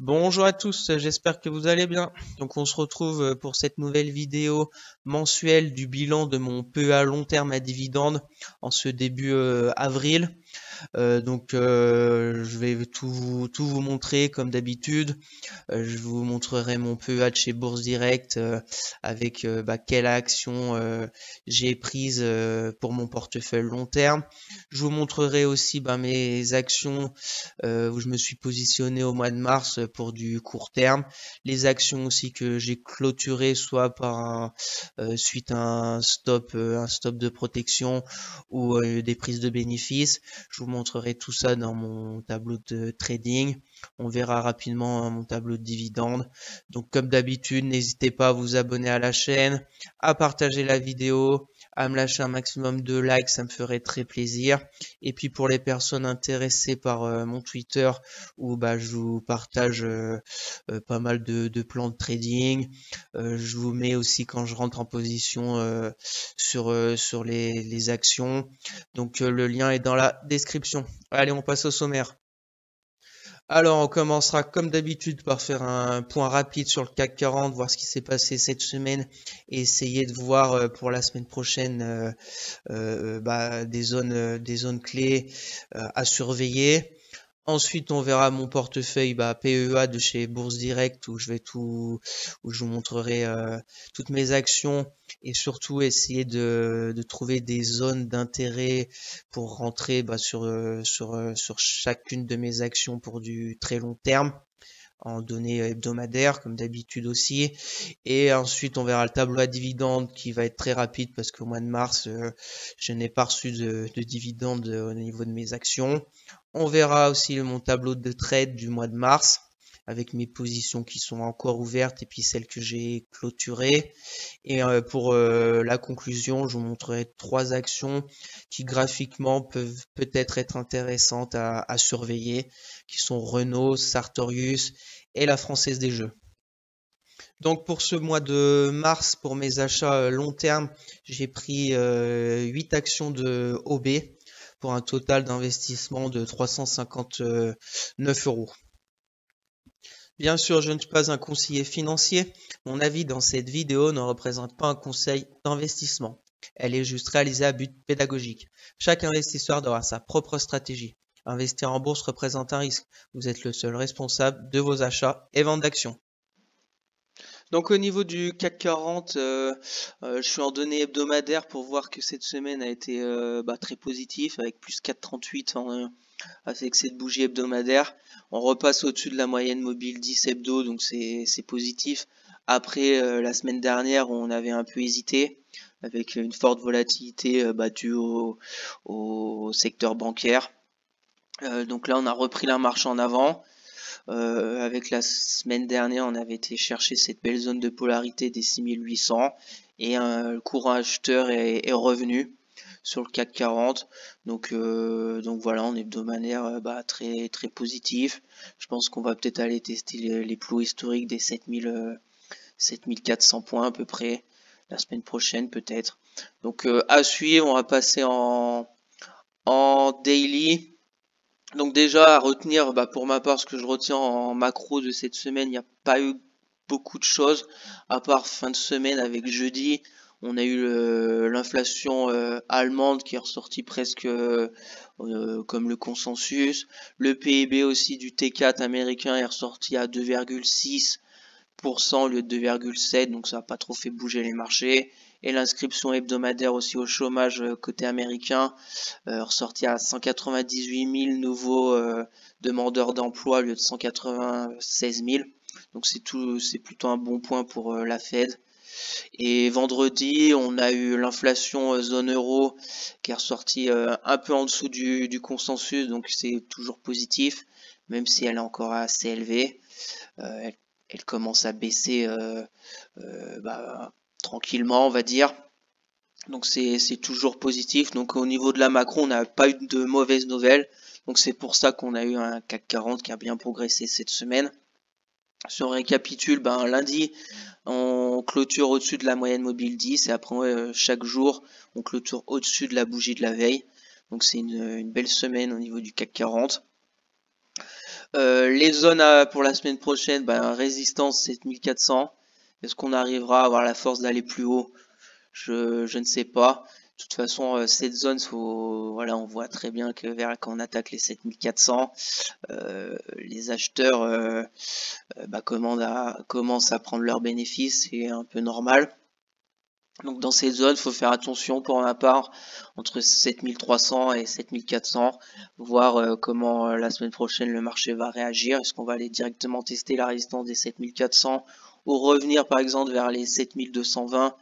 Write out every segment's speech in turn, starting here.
Bonjour à tous, j'espère que vous allez bien. Donc on se retrouve pour cette nouvelle vidéo mensuelle du bilan de mon PEA long terme à dividende en ce début avril. Je vais tout vous montrer comme d'habitude. Je vous montrerai mon PEA de chez Bourse Direct avec quelle action j'ai prise pour mon portefeuille long terme. Je vous montrerai aussi mes actions où je me suis positionné au mois de mars pour du court terme. Les actions aussi que j'ai clôturées soit suite à un stop de protection ou des prises de bénéfices. Je vous montrerai tout ça dans mon tableau de trading. On verra rapidement mon tableau de dividendes. Donc comme d'habitude, n'hésitez pas à vous abonner à la chaîne, à partager la vidéo, à me lâcher un maximum de likes, ça me ferait très plaisir. Et puis pour les personnes intéressées par mon Twitter, où je vous partage pas mal de plans de trading. Je vous mets aussi quand je rentre en position sur les actions. Donc le lien est dans la description. Allez, on passe au sommaire. Alors, on commencera comme d'habitude par faire un point rapide sur le CAC 40, voir ce qui s'est passé cette semaine et essayer de voir pour la semaine prochaine des zones clés à surveiller. Ensuite, on verra mon portefeuille PEA de chez Bourse Direct où je vous montrerai toutes mes actions et surtout essayer de trouver des zones d'intérêt pour rentrer sur chacune de mes actions pour du très long terme en données hebdomadaires comme d'habitude aussi. Et ensuite, on verra le tableau à dividendes qui va être très rapide parce qu'au mois de mars, je n'ai pas reçu de dividendes au niveau de mes actions. On verra aussi mon tableau de trade du mois de mars avec mes positions qui sont encore ouvertes et puis celles que j'ai clôturées. Et pour la conclusion, je vous montrerai trois actions qui graphiquement peuvent peut-être être intéressantes à surveiller, qui sont Renault, Sartorius et la Française des Jeux. Donc pour ce mois de mars, pour mes achats long terme, j'ai pris 8 actions de OB pour un total d'investissement de 359 euros. Bien sûr, je ne suis pas un conseiller financier. Mon avis dans cette vidéo ne représente pas un conseil d'investissement. Elle est juste réalisée à but pédagogique. Chaque investisseur doit avoir sa propre stratégie. Investir en bourse représente un risque. Vous êtes le seul responsable de vos achats et ventes d'actions. Donc au niveau du CAC 40, je suis en données hebdomadaires pour voir que cette semaine a été très positif avec plus 4,38 avec cette bougie hebdomadaire. On repasse au-dessus de la moyenne mobile 10 hebdo, donc c'est positif. Après la semaine dernière, on avait un peu hésité avec une forte volatilité due au secteur bancaire. Donc là, on a repris la marche en avant. Avec la semaine dernière, on avait été chercher cette belle zone de polarité des 6800 et le courant acheteur est revenu sur le CAC 40. Donc voilà, en hebdomadaire, très très positif. Je pense qu'on va peut-être aller tester les plus hauts historiques des 7400 points à peu près la semaine prochaine peut-être. Donc à suivre, on va passer en daily. Donc déjà à retenir, pour ma part, ce que je retiens en macro de cette semaine, il n'y a pas eu beaucoup de choses, à part fin de semaine avec jeudi, on a eu l'inflation allemande qui est ressortie presque comme le consensus. Le PIB aussi du T4 américain est ressorti à 2,6% au lieu de 2,7, donc ça n'a pas trop fait bouger les marchés. Et l'inscription hebdomadaire aussi au chômage côté américain, ressorti à 198 000 nouveaux demandeurs d'emploi au lieu de 196 000. Donc c'est plutôt un bon point pour la Fed. Et vendredi, on a eu l'inflation zone euro qui est ressortie un peu en dessous du consensus, donc c'est toujours positif, même si elle est encore assez élevée. Elle commence à baisser tranquillement, on va dire. Donc c'est toujours positif. Donc au niveau de la macro, on n'a pas eu de mauvaises nouvelles. Donc c'est pour ça qu'on a eu un CAC 40 qui a bien progressé cette semaine. Si on récapitule, lundi, on clôture au-dessus de la moyenne mobile 10 et après chaque jour, on clôture au-dessus de la bougie de la veille. Donc c'est une belle semaine au niveau du CAC 40. Les zones pour la semaine prochaine, résistance 7400. Est-ce qu'on arrivera à avoir la force d'aller plus haut? Je ne sais pas. De toute façon, cette zone, voilà, on voit très bien que quand on attaque les 7400, les acheteurs commencent à prendre leurs bénéfices, c'est un peu normal. Donc dans ces zones, il faut faire attention pour ma part, entre 7300 et 7400, voir comment la semaine prochaine le marché va réagir. Est-ce qu'on va aller directement tester la résistance des 7400 ou revenir par exemple vers les 7220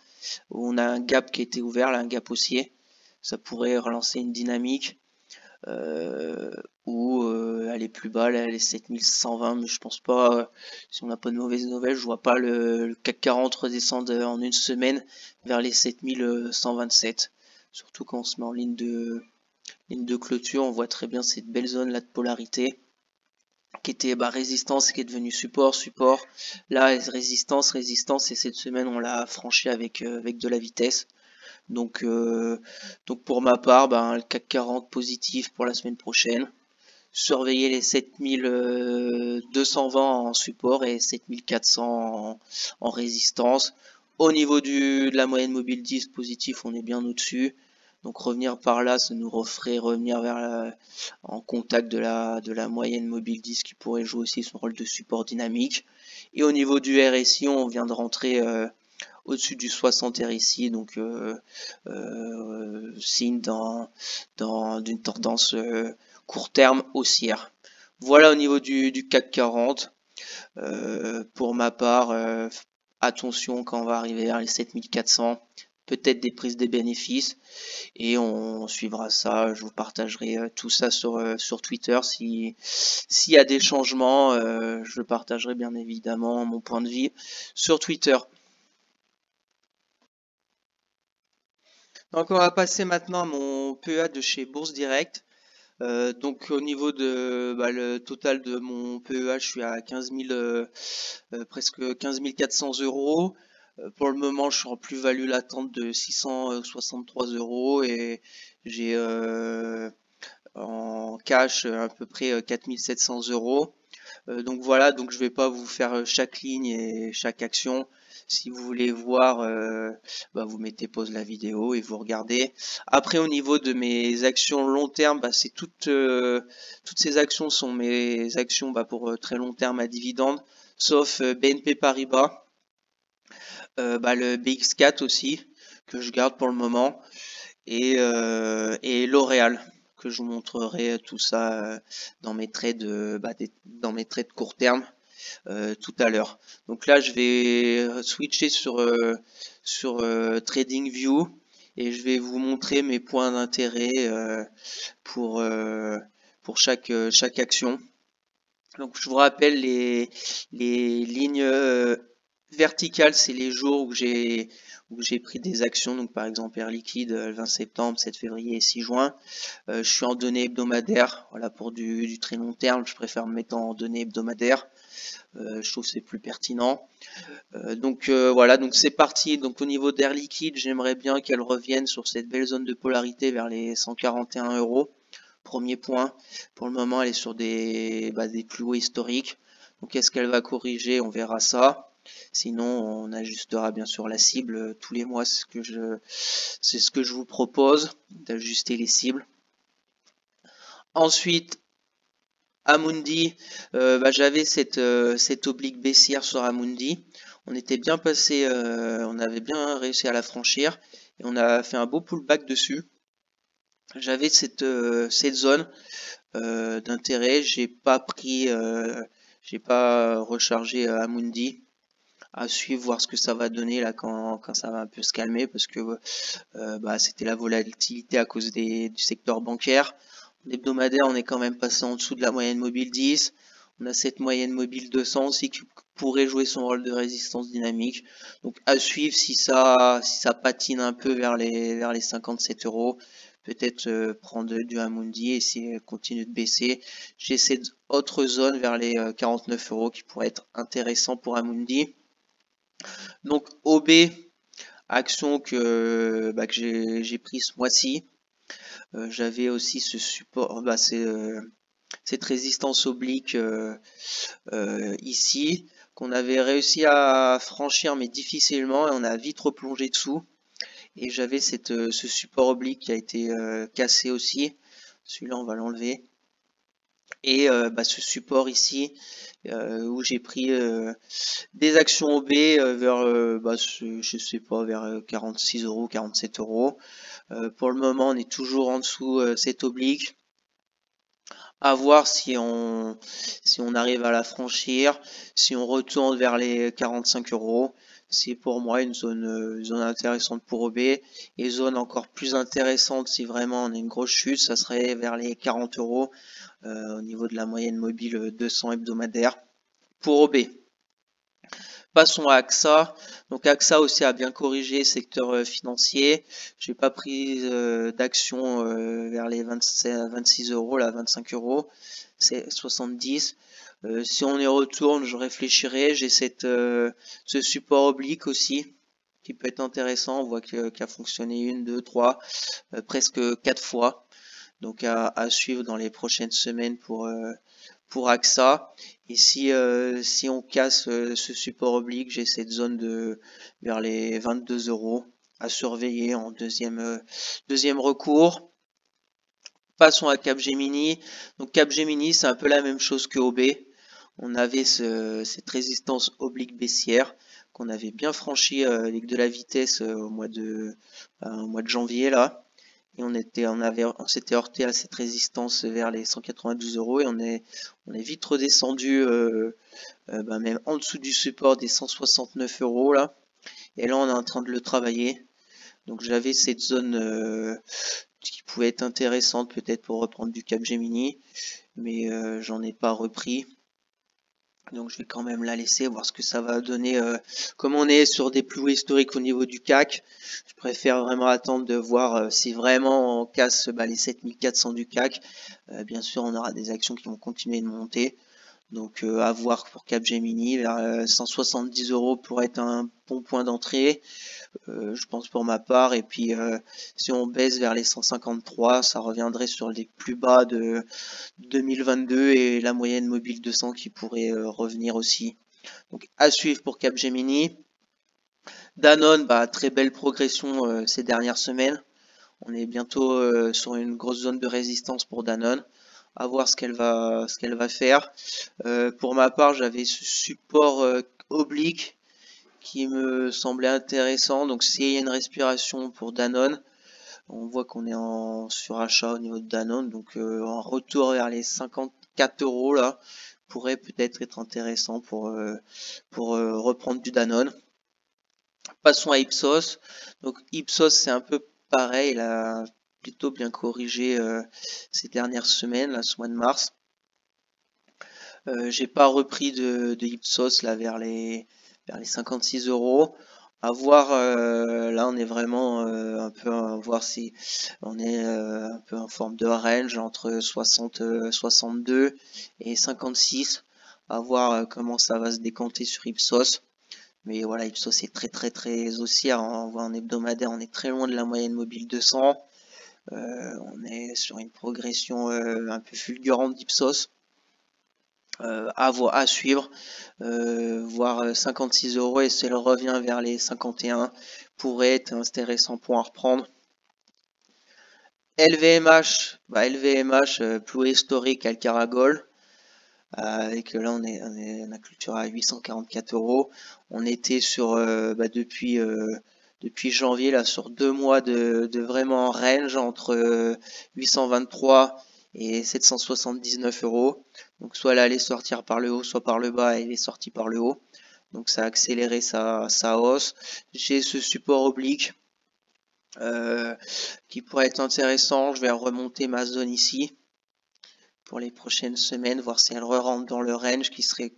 où on a un gap qui a été ouvert, là, un gap haussier. Ça pourrait relancer une dynamique. Ou aller plus bas, là, les 7120, mais je pense pas, si on n'a pas de mauvaises nouvelles, je vois pas le CAC 40 redescendre en une semaine vers les 7127. Surtout quand on se met en ligne de clôture, on voit très bien cette belle zone là de polarité qui était résistance et qui est devenue support, support. Là, résistance, et cette semaine on l'a franchi avec de la vitesse. Donc pour ma part, le CAC 40 positif pour la semaine prochaine. Surveiller les 7220 en support et 7400 en résistance. Au niveau de la moyenne mobile 10 positif, on est bien au-dessus. Donc revenir par là, ça nous referait revenir en contact de la moyenne mobile 10 qui pourrait jouer aussi son rôle de support dynamique. Et au niveau du RSI, on vient de rentrer au-dessus du 60 RSI, donc signe d'une tendance court terme haussière. Voilà au niveau du CAC 40. Pour ma part, attention quand on va arriver vers les 7400, peut-être des prises des bénéfices et on suivra ça. Je vous partagerai tout ça sur Twitter. S'il y a des changements, je partagerai bien évidemment mon point de vue sur Twitter. Donc on va passer maintenant à mon PEA de chez Bourse Direct. Donc au niveau de le total de mon PEA, je suis à 15 000, presque 15 400 euros. Pour le moment, je suis en plus-value latente de 663 euros et j'ai en cash à peu près 4 700 euros. Donc voilà, donc je vais pas vous faire chaque ligne et chaque action. Si vous voulez voir, vous mettez pause la vidéo et vous regardez. Après, au niveau de mes actions long terme, c'est toutes ces actions sont mes actions pour très long terme à dividende, sauf BNP Paribas, le BX4 aussi que je garde pour le moment et L'Oréal que je vous montrerai tout ça dans mes trades dans mes trades court terme tout à l'heure. Donc là je vais switcher sur TradingView et je vais vous montrer mes points d'intérêt pour chaque action. Donc je vous rappelle les lignes verticales, c'est les jours où j'ai pris des actions, donc par exemple Air Liquide 20 septembre, 7 février et 6 juin. Je suis en données hebdomadaires, voilà, pour du très long terme, je préfère me mettre en données hebdomadaires. Je trouve que c'est plus pertinent. Voilà, donc c'est parti. Donc au niveau d'Air Liquide, j'aimerais bien qu'elle revienne sur cette belle zone de polarité vers les 141 euros. Premier point. Pour le moment, elle est sur des plus hauts historiques. Donc est-ce qu'elle va corriger? On verra ça. Sinon, on ajustera bien sûr la cible tous les mois. C'est ce que je vous propose, d'ajuster les cibles. Ensuite, Amundi, j'avais cette oblique baissière sur Amundi. On était bien passé, on avait bien réussi à la franchir et on a fait un beau pullback dessus. J'avais cette zone d'intérêt. J'ai pas rechargé Amundi. À suivre, voir ce que ça va donner là quand ça va un peu se calmer parce que c'était la volatilité à cause du secteur bancaire. En hebdomadaire, on est quand même passé en dessous de la moyenne mobile 10. On a cette moyenne mobile 200 aussi qui pourrait jouer son rôle de résistance dynamique. Donc à suivre si ça patine un peu vers les 57 euros. Peut-être prendre du Amundi et si elle continue de baisser. J'ai cette autre zone vers les 49 euros qui pourrait être intéressant pour Amundi. Donc OB, action que j'ai pris ce mois-ci. J'avais aussi ce support, cette résistance oblique ici, qu'on avait réussi à franchir mais difficilement, et on a vite replongé dessous. Et j'avais ce support oblique qui a été cassé aussi. Celui-là, on va l'enlever. Et ce support ici, où j'ai pris des actions OB vers, je sais pas, vers 46 euros, 47 euros. Pour le moment, on est toujours en dessous cette oblique. À voir si on arrive à la franchir, si on retourne vers les 45 euros. C'est pour moi une zone intéressante pour OB. Et zone encore plus intéressante si vraiment on a une grosse chute, ça serait vers les 40 euros au niveau de la moyenne mobile 200 hebdomadaire pour OB. Passons à AXA. Donc AXA aussi a bien corrigé secteur financier. J'ai pas pris d'action vers les 26 euros, là 25 euros, c'est 70. Si on y retourne, je réfléchirai. J'ai ce support oblique aussi qui peut être intéressant. On voit qu'il a fonctionné 1, 2, 3, presque 4 fois. Donc à suivre dans les prochaines semaines pour AXA. Et si on casse ce support oblique, j'ai cette zone vers les 22 euros à surveiller en deuxième recours. Passons à Capgemini. Donc Capgemini, c'est un peu la même chose que OB. On avait cette résistance oblique baissière qu'on avait bien franchi avec de la vitesse au mois de janvier là. Et on s'était heurté à cette résistance vers les 192 euros et on est vite redescendu même en dessous du support des 169 euros là. Et là on est en train de le travailler. Donc j'avais cette zone qui pouvait être intéressante peut-être pour reprendre du Capgemini, mais j'en ai pas repris. Donc je vais quand même la laisser, voir ce que ça va donner. Comme on est sur des plus hauts historiques au niveau du CAC, je préfère vraiment attendre de voir si vraiment on casse les 7400 du CAC. Bien sûr, on aura des actions qui vont continuer de monter. Donc à voir pour Capgemini, vers 170 euros pourrait être un bon point d'entrée. Je pense pour ma part. Et puis si on baisse vers les 153, ça reviendrait sur les plus bas de 2022 et la moyenne mobile 200 qui pourrait revenir aussi. Donc à suivre pour Capgemini. Danone, très belle progression ces dernières semaines. On est bientôt sur une grosse zone de résistance pour Danone. À voir ce qu'elle va faire. Pour ma part, j'avais ce support oblique qui me semblait intéressant. Donc s'il y a une respiration pour Danone, on voit qu'on est en surachat au niveau de Danone. Donc en retour vers les 54 euros là pourrait peut-être être intéressant pour reprendre du Danone. Passons à Ipsos. Donc Ipsos c'est un peu pareil, il a plutôt bien corrigé ces dernières semaines, là, ce mois de mars. J'ai pas repris de Ipsos là vers les 56 euros. À voir, là on est vraiment un peu à voir si on est un peu en forme de range entre 62 et 56. À voir comment ça va se décanter sur Ipsos. Mais voilà, Ipsos est très très très haussière. On voit en hebdomadaire, on est très loin de la moyenne mobile 200. On est sur une progression un peu fulgurante d'Ipsos. À suivre, voire 56 euros, et si elle revient vers les 51 pourrait être intéressant pour en reprendre. LVMH, plus haut historique Alcara Gold, avec là on a clôturé à 844 euros. On était sur depuis janvier là sur 2 mois de vraiment range entre 823 et 779 euros. Donc soit elle allait sortir par le haut, soit par le bas, elle est sortie par le haut. Donc ça a accéléré sa hausse. J'ai ce support oblique qui pourrait être intéressant. Je vais remonter ma zone ici pour les prochaines semaines, voir si elle rentre dans le range qui serait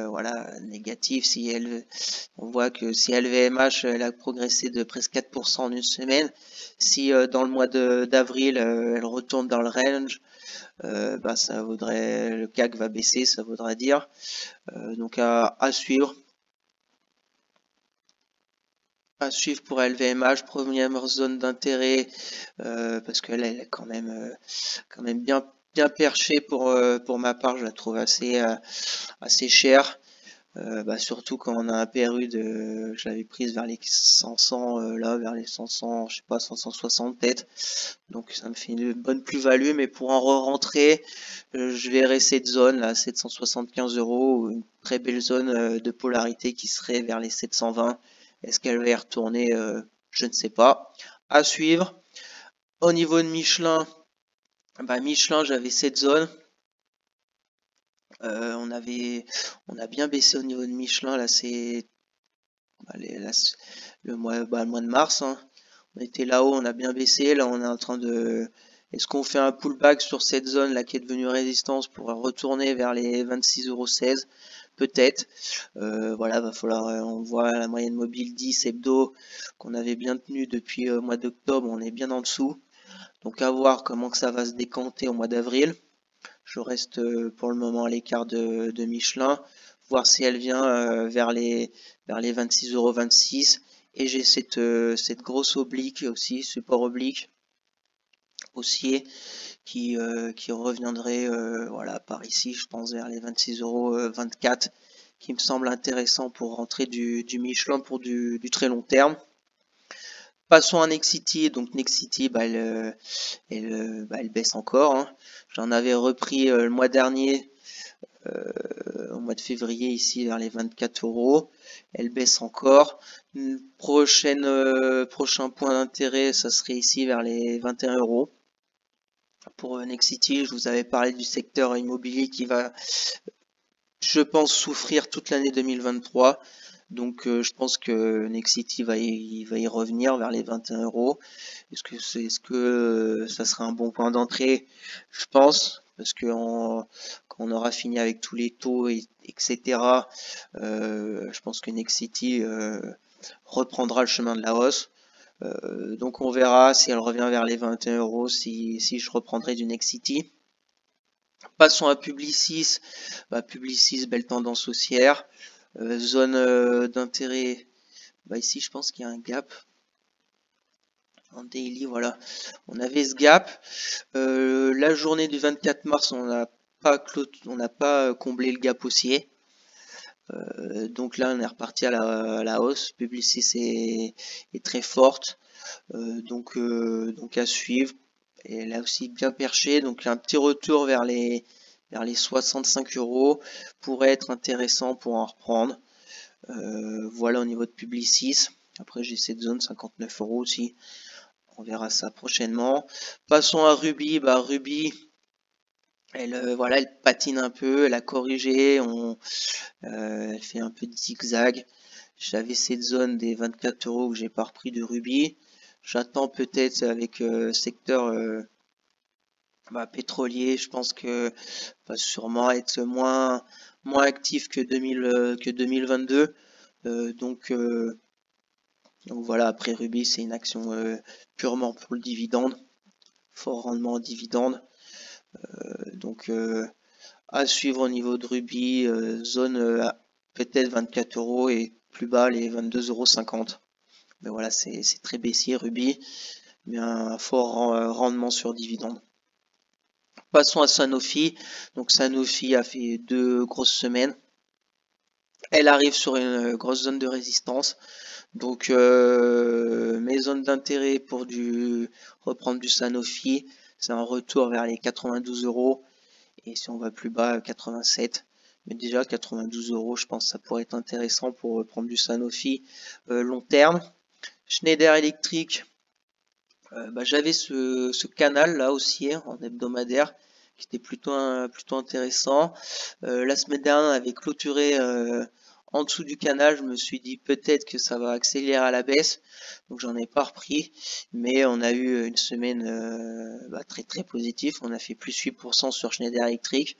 voilà négatif. On voit que si LVMH elle a progressé de presque 4% en une semaine, si dans le mois d'avril elle retourne dans le range, ça vaudrait, le CAC va baisser, ça voudra dire. Donc à suivre. À suivre pour LVMH, première zone d'intérêt, parce qu'elle elle est quand même bien perchée pour ma part, je la trouve assez chère. Surtout quand on a un PRU je l'avais prise vers les 500, là, vers les 500, je sais pas, 560 peut-être. Donc ça me fait une bonne plus-value, mais pour en re-rentrer, je verrai cette zone là, 775 euros, ou une très belle zone de polarité qui serait vers les 720. Est-ce qu'elle va y retourner? Je ne sais pas. À suivre. Au niveau de Michelin, Michelin, j'avais cette zone. On a bien baissé au niveau de Michelin. Là, c'est le mois de mars, hein. On était là-haut, on a bien baissé. Là, on est en train de. Est-ce qu'on fait un pullback sur cette zone là qui est devenue résistance pour retourner vers les 26,16 €? Peut-être. Voilà, va falloir. On voit la moyenne mobile 10 hebdo qu'on avait bien tenu depuis le mois d'octobre. On est bien en dessous. Donc à voir comment que ça va se décanter au mois d'avril. Je reste pour le moment à l'écart de Michelin, voir si elle vient vers les 26,26 €. Et j'ai cette grosse oblique aussi, support oblique haussier qui reviendrait voilà, par ici, je pense, vers les 26,24 €, qui me semble intéressant pour rentrer du Michelin pour du très long terme. Passons à Nexity. Donc Nexity, elle baisse encore, hein. J'en avais repris le mois dernier, au mois de février, ici vers les 24 €. Elle baisse encore. Prochain point d'intérêt, ça serait ici vers les 21 €. Pour Nexity, je vous avais parlé du secteur immobilier qui va, je pense, souffrir toute l'année 2023. Donc je pense que Nexity va y revenir vers les 21 €. Est-ce que ça sera un bon point d'entrée? Je pense, parce que quand on aura fini avec tous les taux, etc., je pense que Nexity reprendra le chemin de la hausse. Donc on verra si elle revient vers les 21 €, si je reprendrai du Nexity. Passons à Publicis. Publicis, belle tendance haussière. Zone d'intérêt, ici je pense qu'il y a un gap. En daily, voilà. On avait ce gap. La journée du 24 mars, on n'a pas comblé le gap haussier. Donc là, on est reparti à la hausse. Publicis est très forte. Donc à suivre. Et là aussi bien perché. Donc un petit retour vers les 65 € pourrait être intéressant pour en reprendre. Voilà au niveau de Publicis. Après j'ai cette zone 59 € aussi. On verra ça prochainement. Passons à Ruby. Ruby, voilà, elle patine un peu, elle a corrigé, elle fait un peu de zigzag. J'avais cette zone des 24 € que j'ai pas repris de Ruby. J'attends peut-être avec secteur pétrolier. Je pense que va sûrement être moins actif que 2022. Donc voilà, après Ruby, c'est une action purement pour le dividende, fort rendement en dividende. Donc à suivre au niveau de Ruby, zone peut-être 24 € et plus bas les 22,50 €. Mais voilà, c'est très baissier Ruby, mais un fort rendement sur dividende. Passons à Sanofi. Donc Sanofi a fait 2 grosses semaines. Elle arrive sur une grosse zone de résistance. Donc mes zones d'intérêt pour reprendre du Sanofi, c'est un retour vers les 92 €. Et si on va plus bas, 87. Mais déjà 92 €, je pense que ça pourrait être intéressant pour reprendre du Sanofi long terme. Schneider Electric, j'avais ce canal là aussi en hebdomadaire qui était plutôt intéressant. La semaine dernière, on avait clôturé en dessous du canal. Je me suis dit peut-être que ça va accélérer à la baisse, donc j'en ai pas repris. Mais on a eu une semaine très très positive. On a fait plus 8% sur Schneider Electric.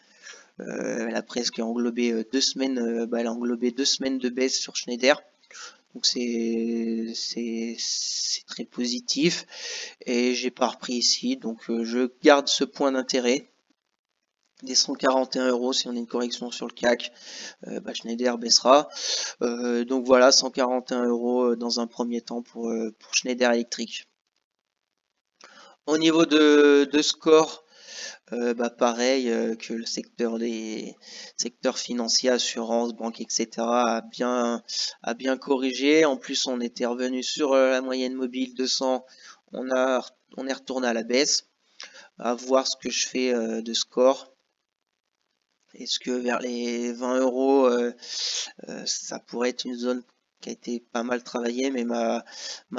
Elle a presque englobé 2 semaines. Elle a englobé 2 semaines de baisse sur Schneider. Donc c'est très positif. Et j'ai pas repris ici, donc je garde ce point d'intérêt. des 141 euros. Si on a une correction sur le CAC, Schneider baissera. Donc voilà, 141 euros dans un premier temps pour Schneider Electric. Au niveau de score, pareil que le secteur des secteurs financiers, assurance, banque, etc. a bien corrigé. En plus, on était revenu sur la moyenne mobile 200. On est retourné à la baisse. À voir ce que je fais de score. Est-ce que vers les 20 euros, ça pourrait être une zone qui a été pas mal travaillée, mais ma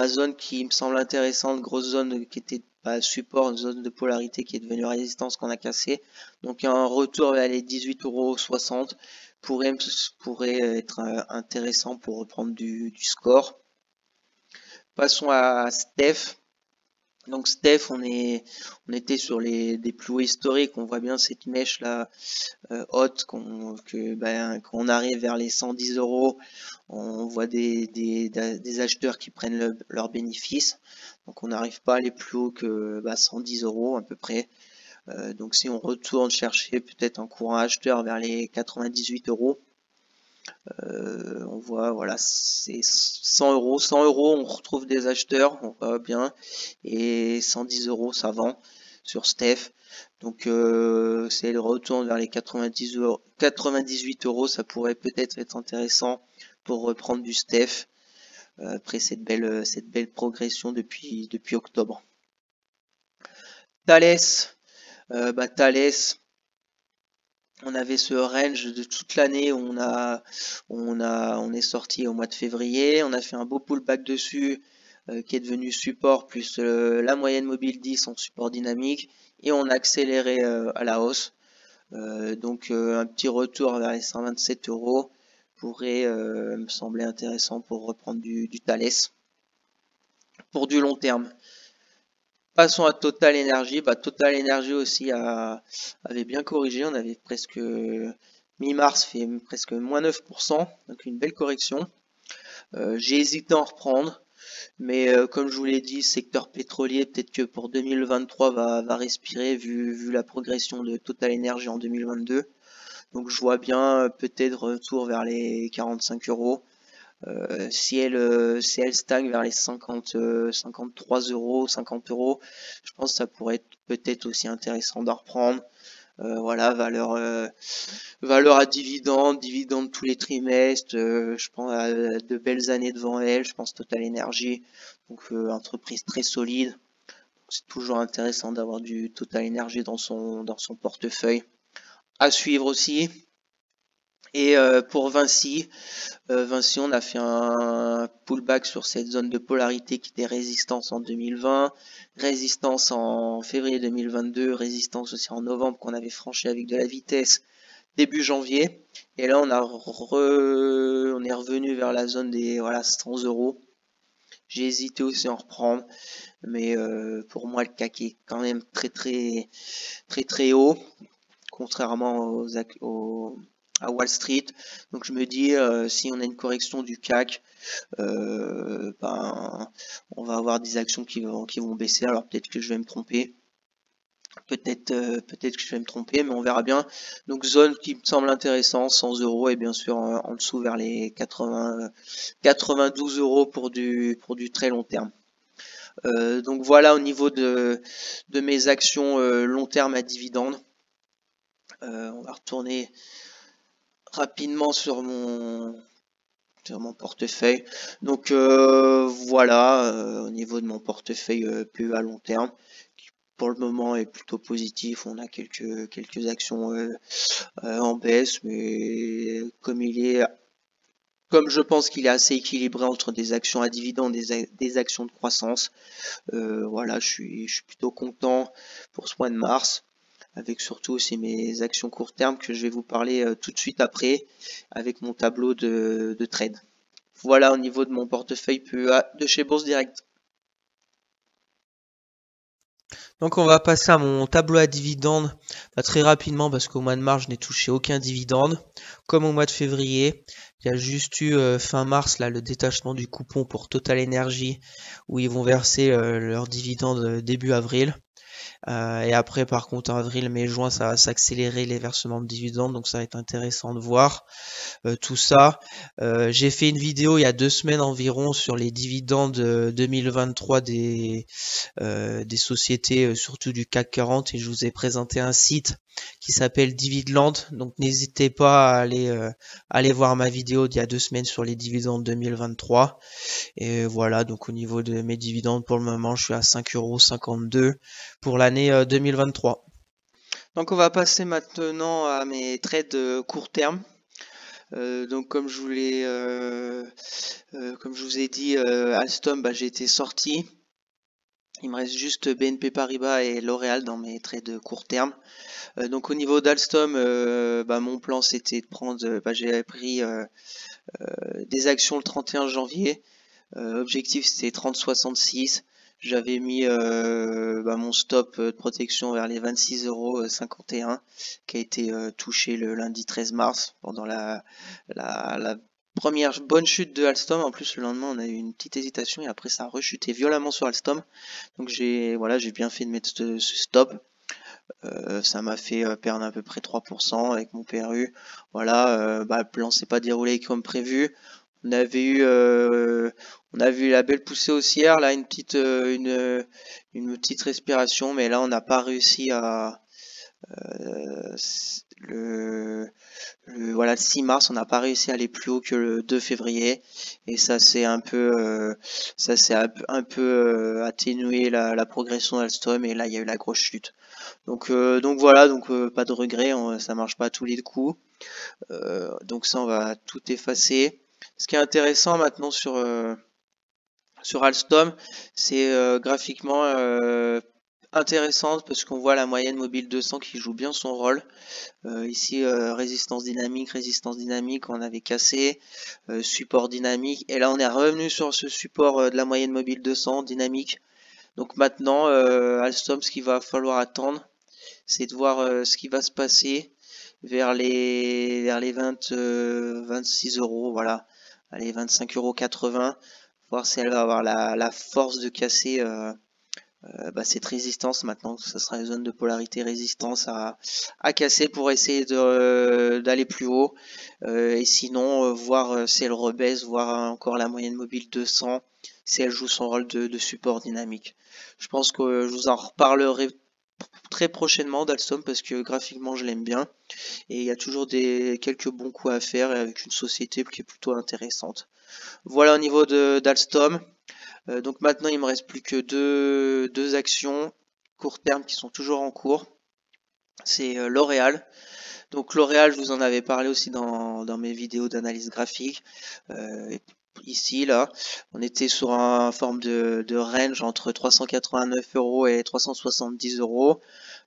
zone qui me semble intéressante, grosse zone qui était pas support, une zone de polarité qui est devenue résistance qu'on a cassée. Donc un retour vers les 18,60 € pourrait être intéressant pour reprendre du score. Passons à Steph. Donc Steph, on était sur des plus hauts historiques. On voit bien cette mèche là haute qu'on arrive vers les 110 euros. On voit des acheteurs qui prennent leurs bénéfices. Donc on n'arrive pas à aller plus haut que 110 euros à peu près. Donc si on retourne chercher peut-être un courant acheteur vers les 98 euros. On voit, voilà, c'est 100 euros. 100 euros, on retrouve des acheteurs, on voit bien, et 110 euros, ça vend sur Steph. Donc, c'est le retour vers les 98 euros, ça pourrait peut-être être intéressant pour reprendre du Steph après cette belle progression depuis octobre. Thales, Thales. On avait ce range de toute l'année où on est sorti au mois de février. On a fait un beau pullback dessus qui est devenu support plus la moyenne mobile 10 en support dynamique et on a accéléré à la hausse. Donc un petit retour vers les 127 euros pourrait me sembler intéressant pour reprendre du Thales pour du long terme. Passons à Total Energy. Total Energy aussi avait bien corrigé. On avait presque mi-mars fait presque moins 9%, donc une belle correction. J'ai hésité à en reprendre, mais comme je vous l'ai dit, secteur pétrolier, peut-être que pour 2023 va respirer vu la progression de Total Energy en 2022. Donc je vois bien peut-être retour vers les 45 euros. Si elle stagne vers les 53 euros, 50 euros, je pense que ça pourrait être peut-être aussi intéressant d'en reprendre. Voilà, valeur à dividende tous les trimestres. Je pense à de belles années devant elle. Je pense Total Energy, donc entreprise très solide. C'est toujours intéressant d'avoir du Total Energy dans son portefeuille. À suivre aussi. Et pour Vinci, on a fait un pullback sur cette zone de polarité qui était résistance en 2020, résistance en février 2022, résistance aussi en novembre qu'on avait franchi avec de la vitesse début janvier. Et là, on est revenu vers la zone des 100 euros. J'ai hésité aussi à en reprendre, mais pour moi, le CAC est quand même très haut, contrairement à Wall Street. Donc je me dis si on a une correction du CAC, on va avoir des actions qui vont baisser. Alors peut-être que je vais me tromper. Peut-être que je vais me tromper, mais on verra bien. Donc zone qui me semble intéressante, 100 euros et bien sûr en dessous vers les 92 euros pour du très long terme. Donc voilà au niveau de mes actions long terme à dividende. On va retourner rapidement sur mon portefeuille. Donc voilà au niveau de mon portefeuille PE à long terme qui pour le moment est plutôt positif. On a quelques actions en baisse, mais comme je pense qu'il est assez équilibré entre des actions à dividendes et des actions de croissance, voilà, je suis plutôt content pour ce mois de mars, avec surtout aussi mes actions court terme que je vais vous parler tout de suite après avec mon tableau de trade. Voilà au niveau de mon portefeuille PEA de chez Bourse Direct. Donc on va passer à mon tableau à dividendes très rapidement parce qu'au mois de mars je n'ai touché aucun dividende. Comme au mois de février, il y a juste eu fin mars là le détachement du coupon pour Total Energy où ils vont verser leurs dividendes début avril. Et après, par contre, avril, mai, juin, ça va s'accélérer les versements de dividendes, donc ça va être intéressant de voir tout ça. J'ai fait une vidéo il y a 2 semaines environ sur les dividendes 2023 des sociétés, surtout du CAC 40, et je vous ai présenté un site qui s'appelle Dividland. Donc n'hésitez pas à aller voir ma vidéo d'il y a 2 semaines sur les dividendes 2023. Et voilà, donc au niveau de mes dividendes, pour le moment, je suis à 5,52 € pour l'année 2023. Donc on va passer maintenant à mes trades court terme. Donc comme je vous ai dit, Alstom, j'ai été sorti. Il me reste juste BNP Paribas et L'Oréal dans mes trades court terme. Donc au niveau d'Alstom, mon plan c'était de prendre, j'ai pris des actions le 31 janvier. Objectif c'était 30,66. J'avais mis mon stop de protection vers les 26,51 € qui a été touché le lundi 13 mars pendant la première bonne chute de Alstom. En plus le lendemain on a eu une petite hésitation et après ça a rechuté violemment sur Alstom. Donc j'ai bien fait de mettre ce stop. Ça m'a fait perdre à peu près 3% avec mon PRU. Voilà, le plan s'est pas déroulé comme prévu. On avait eu la belle poussée haussière, là une petite respiration, mais là on n'a pas réussi à le 6 mars, on n'a pas réussi à aller plus haut que le 2 février, et ça c'est un peu atténué la progression d'Alstom, et là il y a eu la grosse chute. Donc voilà, pas de regret, ça marche pas à tous les coups. Donc ça on va tout effacer. Ce qui est intéressant maintenant sur Alstom, c'est graphiquement intéressante parce qu'on voit la moyenne mobile 200 qui joue bien son rôle. Ici résistance dynamique, on avait cassé, support dynamique, et là on est revenu sur ce support de la moyenne mobile 200 dynamique. Donc maintenant Alstom, ce qu'il va falloir attendre, c'est de voir ce qui va se passer vers les 26 €, voilà, allez 25,80 €, voir si elle va avoir la force de casser cette résistance. Maintenant ça sera une zone de polarité résistance à casser pour essayer d'aller plus haut, et sinon voir si elle rebaisse, voir encore la moyenne mobile 200 si elle joue son rôle de support dynamique. Je pense que je vous en reparlerai très prochainement d'Alstom parce que graphiquement je l'aime bien et il y a toujours quelques bons coups à faire et avec une société qui est plutôt intéressante. Voilà au niveau d'Alstom. Donc maintenant il me reste plus que deux actions court terme qui sont toujours en cours. C'est L'Oréal. Donc L'Oréal, je vous en avais parlé aussi dans mes vidéos d'analyse graphique. Ici, là, on était sur une forme de range entre 389 € et 370 €.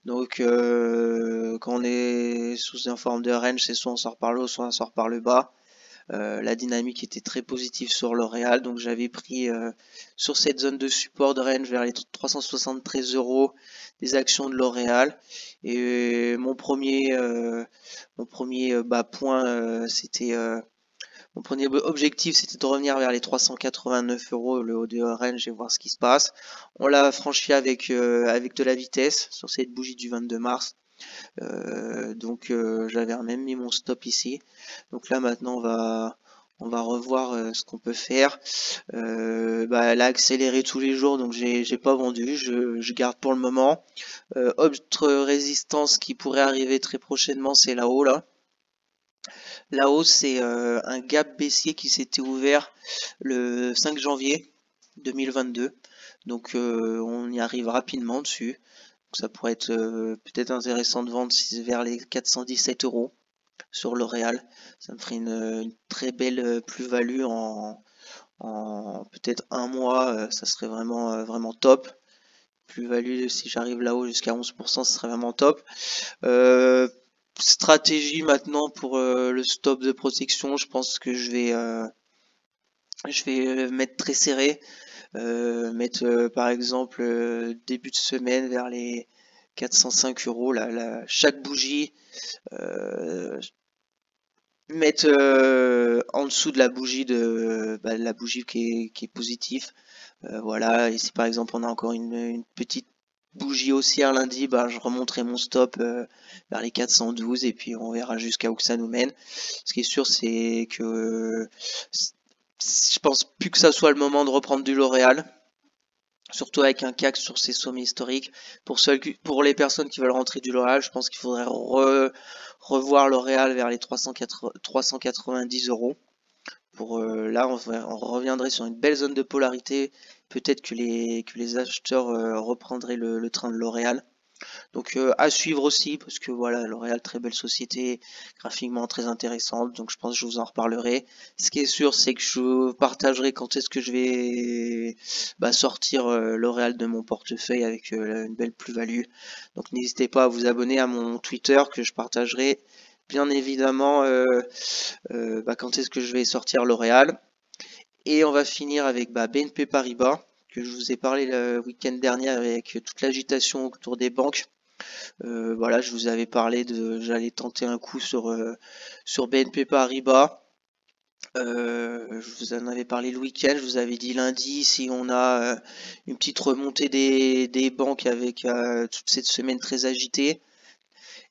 Donc quand on est sous une forme de range, c'est soit on sort par le haut, soit on sort par le bas. La dynamique était très positive sur L'Oréal, donc j'avais pris sur cette zone de support de range vers les 373 € des actions de L'Oréal. Et mon premier objectif, c'était de revenir vers les 389 € le haut de range et voir ce qui se passe. On l'a franchi avec de la vitesse sur cette bougie du 22 mars. J'avais même mis mon stop ici. Donc là maintenant on va revoir ce qu'on peut faire. Elle a accéléré tous les jours, donc j'ai pas vendu, je garde pour le moment. Autre résistance qui pourrait arriver très prochainement, c'est là-haut là. Là-haut, c'est un gap baissier qui s'était ouvert le 5 janvier 2022. Donc on y arrive rapidement dessus. Donc, ça pourrait être peut-être intéressant de vendre vers les 417 € sur L'Oréal. Ça me ferait une très belle plus-value en peut-être un mois. Ça serait vraiment top. Plus-value, si j'arrive là-haut jusqu'à 11%, ce serait vraiment top. Stratégie maintenant pour le stop de protection, je pense que je vais mettre très serré, mettre par exemple début de semaine vers les 405 € chaque bougie, mettre en dessous de la bougie la bougie qui est positive. Voilà, ici par exemple on a encore une petite bougie haussière lundi, bah, je remonterai mon stop vers les 412 et puis on verra jusqu'à où que ça nous mène. Ce qui est sûr, c'est que je pense plus que ça soit le moment de reprendre du L'Oréal, surtout avec un CAC sur ses sommets historiques. Pour les personnes qui veulent rentrer du L'Oréal, je pense qu'il faudrait revoir L'Oréal vers les 390 euros. Là, on reviendrait sur une belle zone de polarité. Peut-être que les acheteurs reprendraient le train de L'Oréal. Donc à suivre aussi, parce que voilà, L'Oréal, très belle société, graphiquement très intéressante, donc je pense que je vous en reparlerai. Ce qui est sûr, c'est que je partagerai quand est-ce que je vais sortir L'Oréal de mon portefeuille avec une belle plus-value. Donc n'hésitez pas à vous abonner à mon Twitter que je partagerai bien évidemment quand est-ce que je vais sortir L'Oréal. Et on va finir avec BNP Paribas, que je vous ai parlé le week-end dernier avec toute l'agitation autour des banques. Voilà, je vous avais parlé j'allais tenter un coup sur BNP Paribas. Je vous en avais parlé le week-end, je vous avais dit lundi, si on a une petite remontée des banques avec toute cette semaine très agitée,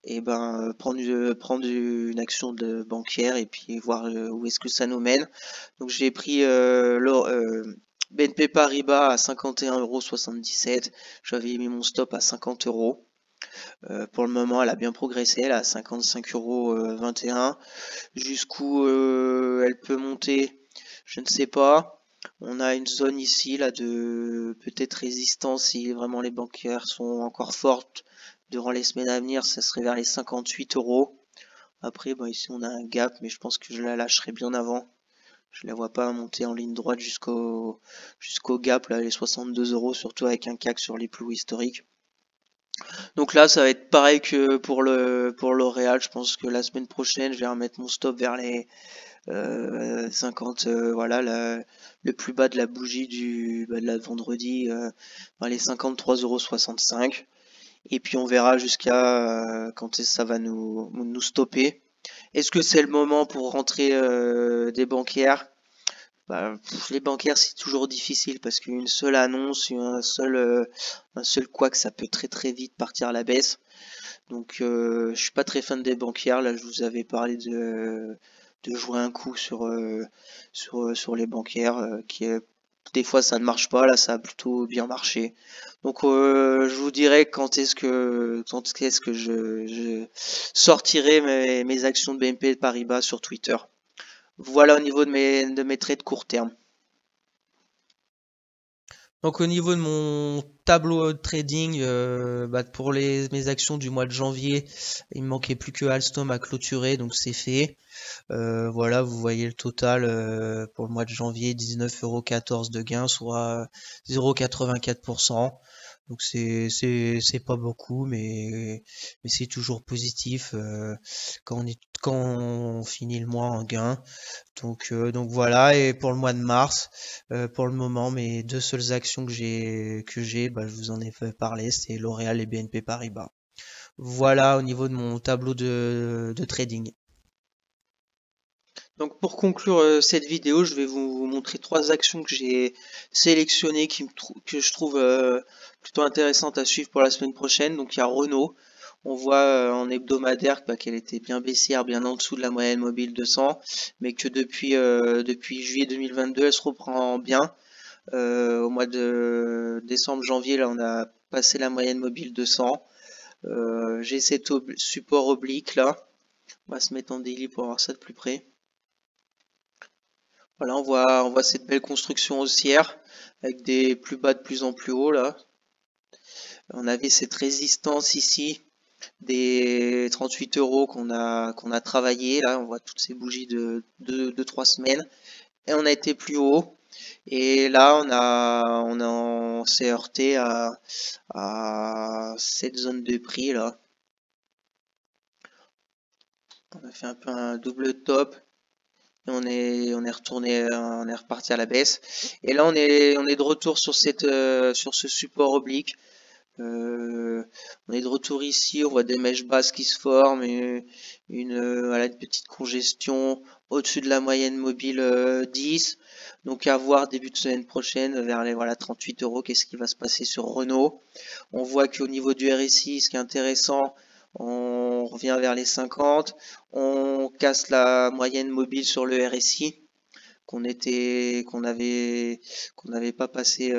et prendre une action de bancaire et puis voir où est-ce que ça nous mène. Donc j'ai pris BNP Paribas à 51,77 €. J'avais mis mon stop à 50 euros. Pour le moment, elle a bien progressé, elle est à 55,21 €. Jusqu'où elle peut monter, je ne sais pas. On a une zone ici là de peut-être résistance si vraiment les bancaires sont encore fortes durant les semaines à venir, ça serait vers les 58 euros. Après, ici on a un gap, mais je pense que je la lâcherai bien avant. Je la vois pas monter en ligne droite jusqu'au gap, là, les 62 euros, surtout avec un CAC sur les plus hauts historiques. Donc là, ça va être pareil que pour L'Oréal. Je pense que la semaine prochaine, je vais remettre mon stop vers les 50, voilà, le plus bas de la bougie de la vendredi, les 53,65 €. Et puis on verra jusqu'à quand ça va nous stopper. Est-ce que c'est le moment pour rentrer des bancaires? Les bancaires, c'est toujours difficile parce qu'une seule annonce, un seul couac, ça peut très très vite partir à la baisse. Donc je suis pas très fan des bancaires. Là, je vous avais parlé de jouer un coup sur les bancaires, des fois ça ne marche pas. Là, ça a plutôt bien marché. Donc je vous dirai quand est-ce que je sortirai mes actions de BNP Paribas sur Twitter. Voilà au niveau de mes trades court terme. Donc au niveau de mon tableau de trading, pour mes actions du mois de janvier, il me manquait plus que Alstom à clôturer, donc c'est fait. Voilà, vous voyez le total pour le mois de janvier, 19,14 € de gain, soit 0,84%. Donc c'est pas beaucoup, mais c'est toujours positif quand on finit le mois en gain. Donc voilà. Et pour le mois de mars, pour le moment, mes deux seules actions je vous en ai fait parler, c'est L'Oréal et BNP Paribas. Voilà au niveau de mon tableau de trading. Donc pour conclure cette vidéo, je vais vous montrer trois actions que j'ai sélectionnées que je trouve plutôt intéressantes à suivre pour la semaine prochaine. Donc il y a Renault. On voit en hebdomadaire qu'elle était bien baissière, bien en dessous de la moyenne mobile 200, mais que depuis juillet 2022, elle se reprend bien. Au mois de décembre, janvier, là, on a passé la moyenne mobile 200. J'ai cet support oblique là. On va se mettre en daily pour voir ça de plus près. Voilà, on voit cette belle construction haussière avec des plus bas de plus en plus haut là. On avait cette résistance ici des 38 euros qu'on a travaillé. Là, on voit toutes ces bougies de 3 semaines. Et on a été plus haut. Et là, on s'est heurté à cette zone de prix là. On a fait un peu un double top. Et on est reparti à la baisse. Et là, on est de retour sur ce support oblique. On est de retour ici, on voit des mèches basses qui se forment, et voilà, une petite congestion au-dessus de la moyenne mobile 10. Donc à voir début de semaine prochaine vers les 38 euros, qu'est-ce qui va se passer sur Renault. On voit qu'au niveau du RSI, ce qui est intéressant, on revient vers les 50. On casse la moyenne mobile sur le RSI qu'on n'avait pas passé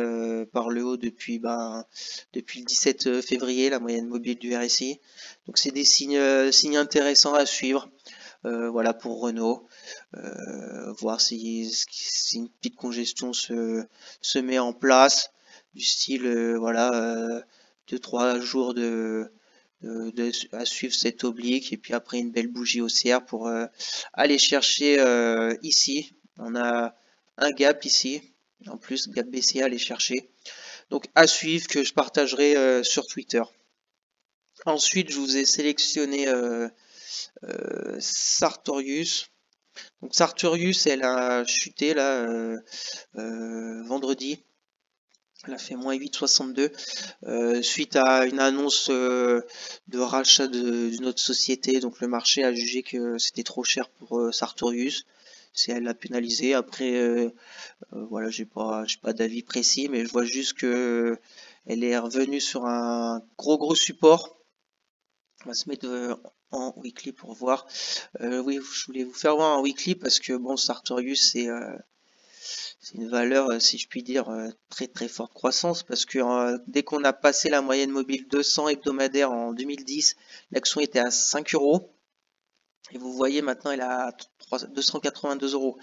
par le haut depuis le 17 février, la moyenne mobile du RSI. Donc c'est des signes intéressants à suivre. Voilà pour Renault, voir si une petite congestion se met en place, du style voilà 2-3 jours à suivre cette oblique, et puis après une belle bougie haussière pour aller chercher ici. On a un gap ici, en plus gap baissier à aller chercher. Donc à suivre, que je partagerai sur Twitter. Ensuite, je vous ai sélectionné Sartorius. Donc Sartorius, elle a chuté là vendredi. Elle a fait moins 8,62 suite à une annonce de rachat d'une autre société. Donc le marché a jugé que c'était trop cher pour Sartorius. C'est elle l'a pénalisé. Après, voilà, j'ai pas d'avis précis, mais je vois juste que elle est revenue sur un gros support. On va se mettre en weekly pour voir. Oui, je voulais vous faire voir en weekly parce que bon, Sartorius c'est une valeur, si je puis dire, très forte croissance, parce que dès qu'on a passé la moyenne mobile 200 hebdomadaire en 2010, l'action était à 5 euros. Et vous voyez maintenant elle est à 282 euros.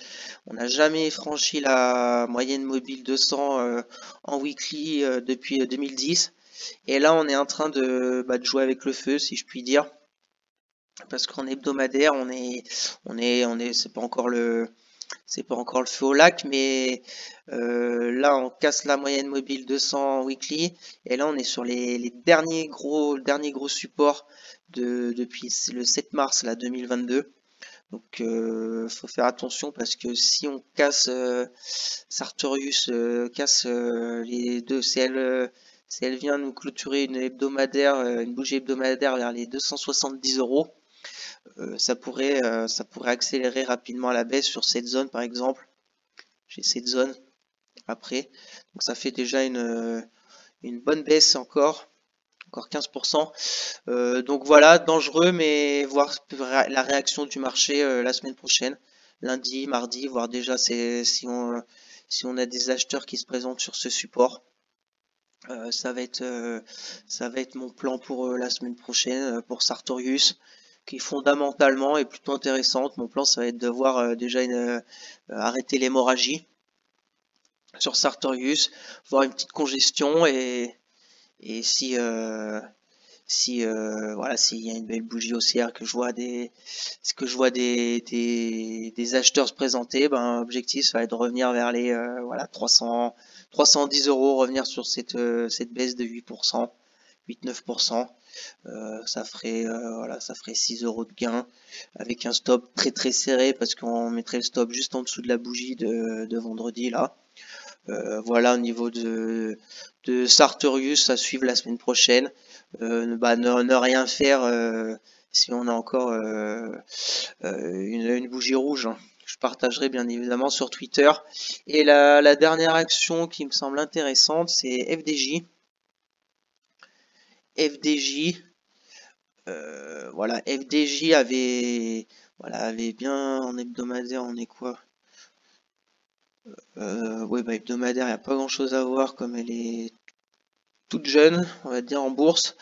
On n'a jamais franchi la moyenne mobile 200 en weekly depuis 2010. Et là on est en train de jouer avec le feu, si je puis dire. Parce qu'en hebdomadaire, c'est pas encore le feu au lac, mais là on casse la moyenne mobile 200 weekly, et là on est sur les derniers gros supports depuis le 7 mars là 2022. Donc faut faire attention, parce que si on casse Sartorius casse les deux, si elle vient nous clôturer une bougie hebdomadaire vers les 270 euros, ça pourrait accélérer rapidement à la baisse sur cette zone par exemple. J'ai cette zone après, donc ça fait déjà une bonne baisse, encore 15%. Donc voilà, dangereux, mais voir la réaction du marché la semaine prochaine, lundi, mardi, voir déjà si on a des acheteurs qui se présentent sur ce support. Ça va être mon plan pour la semaine prochaine pour Sartorius, qui fondamentalement est plutôt intéressante. Mon plan, ça va être de voir déjà arrêter l'hémorragie sur Sartorius, voir une petite congestion, et si voilà, s'il y a une belle bougie haussière, que je vois des acheteurs se présenter, ben objectif ça va être de revenir vers les 310 euros, revenir sur cette baisse de 8%, 8-9%. Ça ferait 6 euros de gain, avec un stop très serré, parce qu'on mettrait le stop juste en dessous de la bougie de vendredi là. Voilà, au niveau de Sartorius, à suivre la semaine prochaine. Ne rien faire si on a encore une bougie rouge, hein. Je partagerai bien évidemment sur Twitter. Et la dernière action qui me semble intéressante, c'est FDJ. FDJ, voilà, FDJ avait bien en hebdomadaire, on est quoi? Oui, hebdomadaire, il n'y a pas grand chose à voir, comme elle est toute jeune, on va dire, en bourse.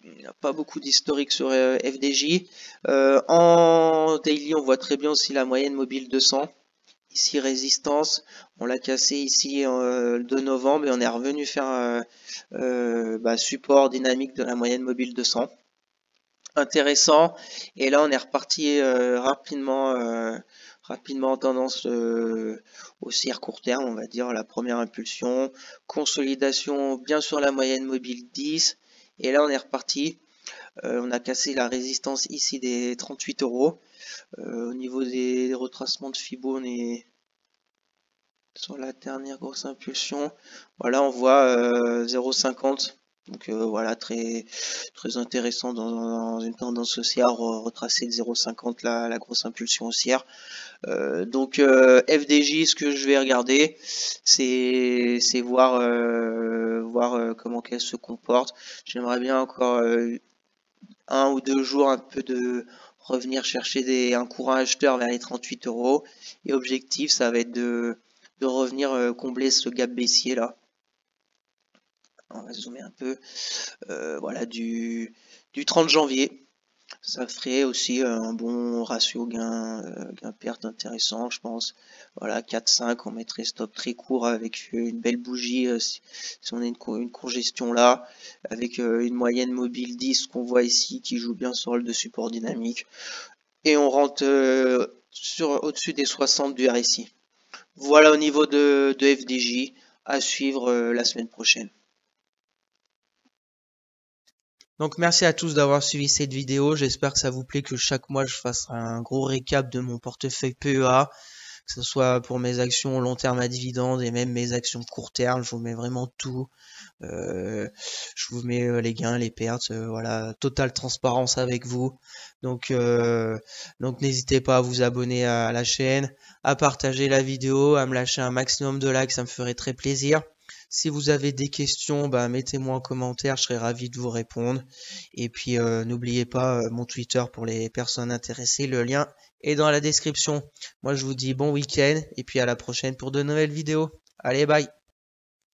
Il n'y a pas beaucoup d'historique sur FDJ. En daily, on voit très bien aussi la moyenne mobile 200. Ici, résistance. On l'a cassé ici le 2 novembre, et on est revenu faire support dynamique de la moyenne mobile 200. Intéressant. Et là, on est reparti rapidement en tendance haussière court terme, on va dire, la première impulsion. Consolidation bien sur la moyenne mobile 10. Et là, on est reparti. On a cassé la résistance ici des 38 euros. Au niveau des retracements de Fibo, on est sur la dernière grosse impulsion. Voilà, on voit 0,50 Donc voilà, très très intéressant dans une tendance haussière, retracer de 0,50 la grosse impulsion haussière. Donc FDJ, ce que je vais regarder, c'est voir comment qu'elle se comporte. J'aimerais bien encore 1 ou 2 jours un peu de revenir chercher un courant acheteur vers les 38 euros. Et objectif, ça va être de revenir combler ce gap baissier là. On va zoomer un peu. Voilà, du 30 janvier. Ça ferait aussi un bon ratio gain-perte intéressant, je pense. Voilà, 4-5, on mettrait stop très court avec une belle bougie si on a une congestion là, avec une moyenne mobile 10 qu'on voit ici qui joue bien sur le de support dynamique. Et on rentre au-dessus des 60 du RSI. Voilà au niveau de FDJ, à suivre la semaine prochaine. Donc merci à tous d'avoir suivi cette vidéo, j'espère que ça vous plaît que chaque mois je fasse un gros récap de mon portefeuille PEA, que ce soit pour mes actions long terme à dividendes et même mes actions court terme, je vous mets vraiment tout, je vous mets les gains, les pertes, voilà, totale transparence avec vous. Donc n'hésitez pas à vous abonner à la chaîne, à partager la vidéo, à me lâcher un maximum de likes, ça me ferait très plaisir. Si vous avez des questions, bah, mettez-moi en commentaire, je serai ravi de vous répondre. Et puis n'oubliez pas mon Twitter pour les personnes intéressées, le lien est dans la description. Moi je vous dis bon week-end et puis à la prochaine pour de nouvelles vidéos. Allez, bye!